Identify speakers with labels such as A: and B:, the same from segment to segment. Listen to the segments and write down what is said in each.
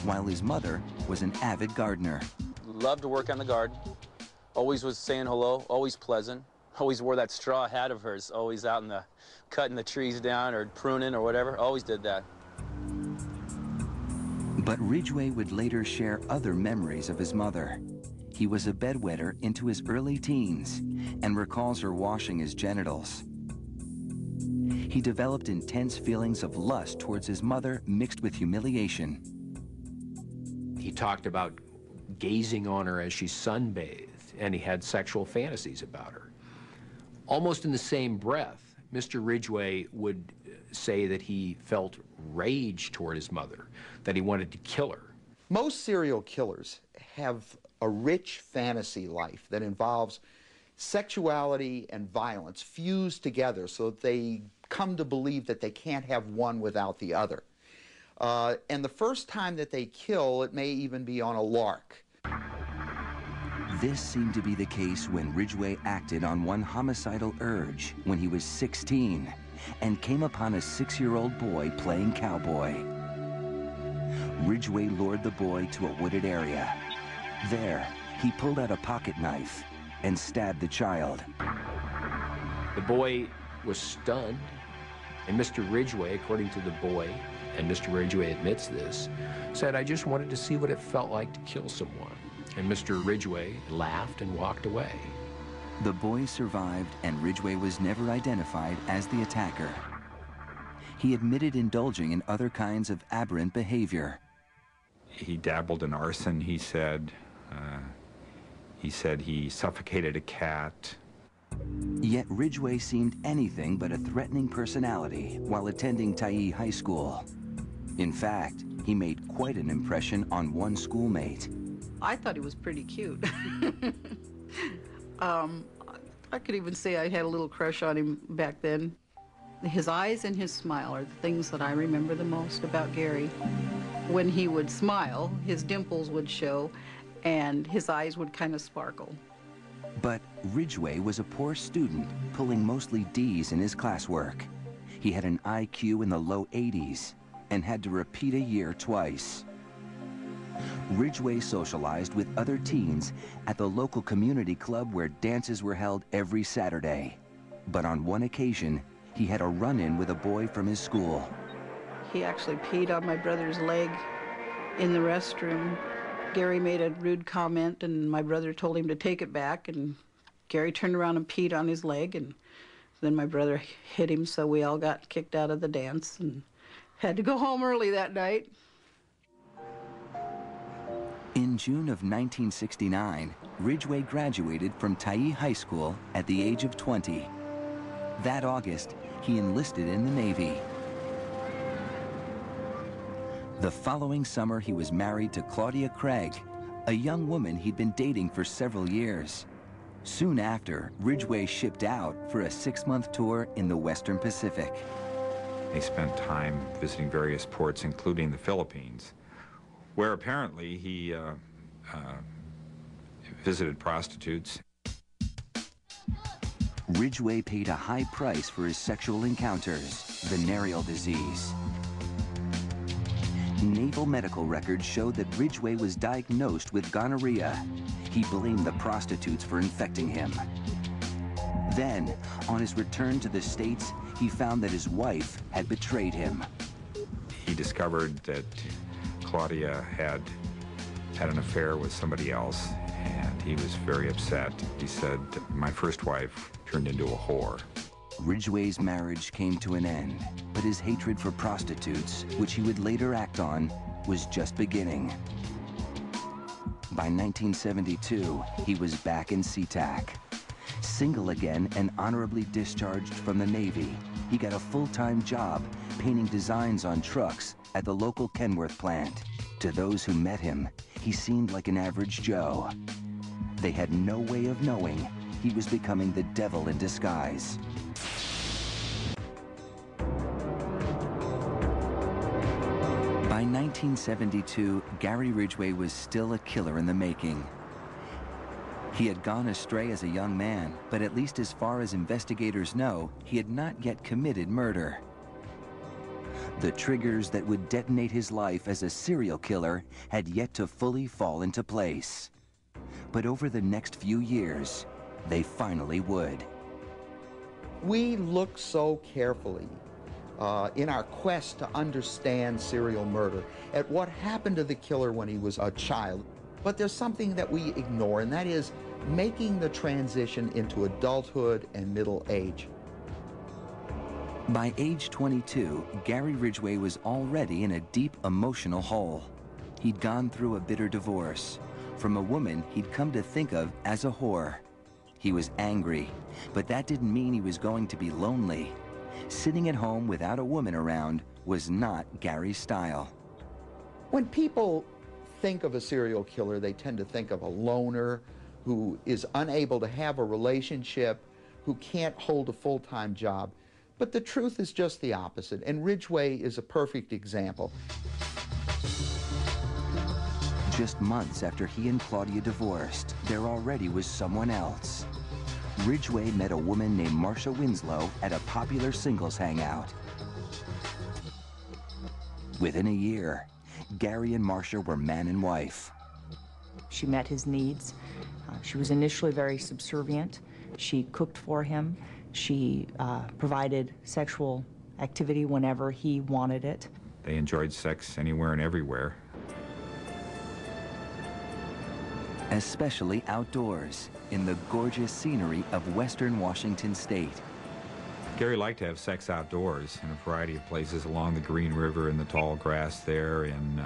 A: while his mother was an avid gardener.
B: Loved to work on the garden. Always was saying hello, always pleasant. Always wore that straw hat of hers, always out in the cutting the trees down or pruning or whatever. Always did that.
A: But Ridgway would later share other memories of his mother. He was a bedwetter into his early teens and recalls her washing his genitals. He developed intense feelings of lust towards his mother mixed with humiliation.
C: He talked about gazing on her as she sunbathed, and he had sexual fantasies about her. Almost in the same breath, Mr. Ridgway would say that he felt rage toward his mother, that he wanted to kill her.
D: Most serial killers have a rich fantasy life that involves sexuality and violence fused together so that they come to believe that they can't have one without the other. And the first time that they kill, it may even be on a lark.
A: This seemed to be the case when Ridgway acted on one homicidal urge when he was 16 and came upon a 6-year-old boy playing cowboy. Ridgway lured the boy to a wooded area. There, he pulled out a pocket knife and stabbed the child.
C: The boy was stunned, and Mr. Ridgway, according to the boy, and Mr. Ridgway admits this, said, "I just wanted to see what it felt like to kill someone." And Mr. Ridgway laughed and walked away.
A: The boy survived, and Ridgway was never identified as the attacker. He admitted indulging in other kinds of aberrant behavior.
E: He dabbled in arson, he said. He suffocated a cat.
A: Yet Ridgway seemed anything but a threatening personality while attending Tyee High School. In fact, he made quite an impression on one schoolmate.
F: I thought he was pretty cute. I could even say I had a little crush on him back then. His eyes and his smile are the things that I remember the most about Gary. When he would smile, his dimples would show, and his eyes would kind of sparkle.
A: But Ridgway was a poor student, pulling mostly D's in his classwork. He had an IQ in the low 80s and had to repeat a year twice. Ridgway socialized with other teens at the local community club where dances were held every Saturday. But on one occasion, he had a run-in with a boy from his school.
F: He actually peed on my brother's leg in the restroom. Gary made a rude comment, and my brother told him to take it back, and Gary turned around and peed on his leg, and then my brother hit him, so we all got kicked out of the dance and had to go home early that night.
A: In June of 1969, Ridgway graduated from Tyee High School at the age of 20. That August, he enlisted in the Navy. The following summer, he was married to Claudia Craig, a young woman he'd been dating for several years. Soon after, Ridgway shipped out for a 6-month tour in the Western Pacific.
E: He spent time visiting various ports, including the Philippines, where apparently he visited prostitutes.
A: Ridgway paid a high price for his sexual encounters, venereal disease. Naval medical records showed that Ridgway was diagnosed with gonorrhea. He blamed the prostitutes for infecting him. Then, on his return to the States, he found that his wife had betrayed him.
E: He discovered that Claudia had an affair with somebody else, and he was very upset. He said, "My first wife turned into a whore."
A: Ridgway's marriage came to an end, but his hatred for prostitutes, which he would later act on, was just beginning. By 1972, he was back in SeaTac. Single again and honorably discharged from the Navy, he got a full-time job painting designs on trucks at the local Kenworth plant. To those who met him, he seemed like an average Joe. They had no way of knowing he was becoming the devil in disguise. By 1972, Gary Ridgway was still a killer in the making. He had gone astray as a young man, but at least as far as investigators know, he had not yet committed murder. The triggers that would detonate his life as a serial killer had yet to fully fall into place. But over the next few years, they finally would.
D: We look so carefully in our quest to understand serial murder at what happened to the killer when he was a child. But there's something that we ignore, and that is making the transition into adulthood and middle age.
A: By age 22, Gary Ridgway was already in a deep emotional hole. He'd gone through a bitter divorce from a woman he'd come to think of as a whore. He was angry, but that didn't mean he was going to be lonely. Sitting at home without a woman around was not Gary's style.
D: When people think of a serial killer, they tend to think of a loner who is unable to have a relationship, who can't hold a full-time job. But the truth is just the opposite, and Ridgway is a perfect example.
A: Just months after he and Claudia divorced, there already was someone else. Ridgway met a woman named Marcia Winslow at a popular singles hangout. Within a year, Gary and Marcia were man and wife.
G: She met his needs. She was initially very subservient. She cooked for him. She provided sexual activity whenever he wanted it.
E: They enjoyed sex anywhere and everywhere.
A: Especially outdoors, in the gorgeous scenery of western Washington state.
E: Gary liked to have sex outdoors in a variety of places along the Green River, in the tall grass there, in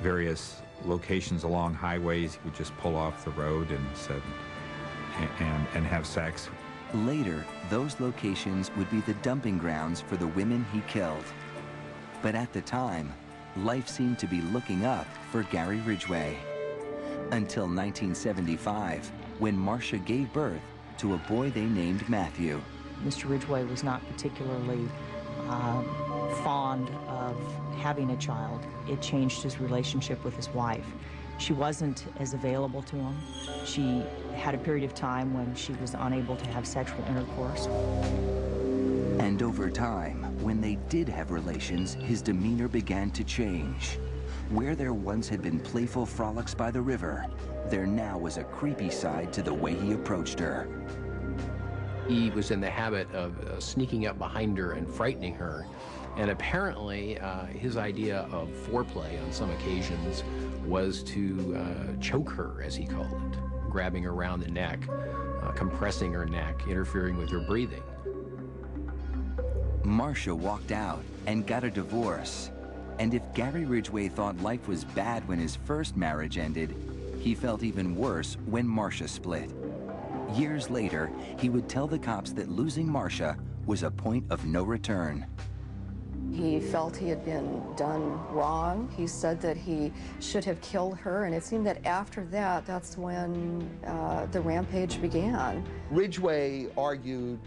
E: various locations along highways. He would just pull off the road and have sex.
A: Later, those locations would be the dumping grounds for the women he killed. But at the time, life seemed to be looking up for Gary Ridgway. Until 1975, when Marcia gave birth to a boy they named Matthew.
G: Mr. Ridgway was not particularly fond of having a child. It changed his relationship with his wife. She wasn't as available to him. She had a period of time when she was unable to have sexual intercourse.
A: And over time, when they did have relations, his demeanor began to change. Where there once had been playful frolics by the river, there now was a creepy side to the way he approached her.
C: He was in the habit of sneaking up behind her and frightening her. And apparently, his idea of foreplay on some occasions was to choke her, as he called it, grabbing her around the neck, compressing her neck, interfering with her breathing.
A: Marcia walked out and got a divorce. And if Gary Ridgway thought life was bad when his first marriage ended, he felt even worse when Marcia split. Years later, he would tell the cops that losing Marcia was a point of no return.
H: He felt he had been done wrong. He said that he should have killed her, and it seemed that after that, that's when the rampage began.
D: Ridgway argued,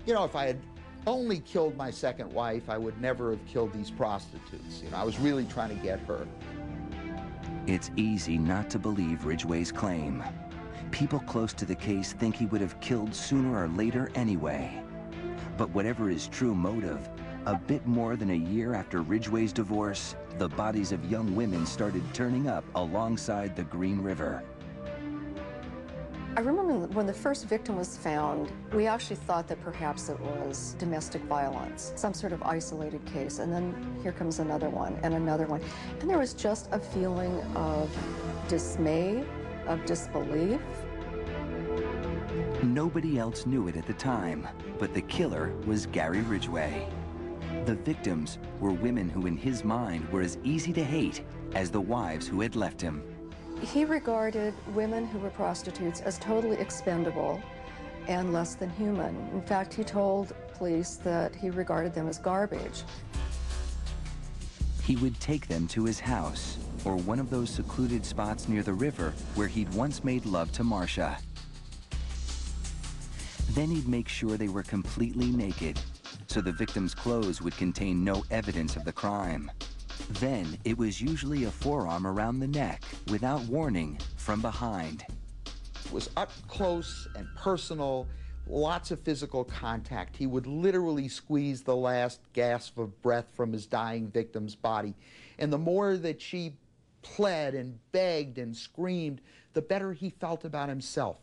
D: you know, if I had only killed my second wife, I would never have killed these prostitutes. You know, I was really trying to get her.
A: It's easy not to believe Ridgway's claim. People close to the case think he would have killed sooner or later anyway. But whatever his true motive, a bit more than a year after Ridgway's divorce, the bodies of young women started turning up alongside the Green River.
H: I remember when the first victim was found, we actually thought that perhaps it was domestic violence, some sort of isolated case, and then here comes another one and another one. And there was just a feeling of dismay, of disbelief.
A: Nobody else knew it at the time, but the killer was Gary Ridgway. The victims were women who in his mind were as easy to hate as the wives who had left him.
H: He regarded women who were prostitutes as totally expendable and less than human. In fact, he told police that he regarded them as garbage.
A: He would take them to his house, or one of those secluded spots near the river where he'd once made love to Marcia. Then he'd make sure they were completely naked, so the victim's clothes would contain no evidence of the crime. Then it was usually a forearm around the neck, without warning, from behind.
D: It was up close and personal, lots of physical contact. He would literally squeeze the last gasp of breath from his dying victim's body. And the more that she pled and begged and screamed, the better he felt about himself.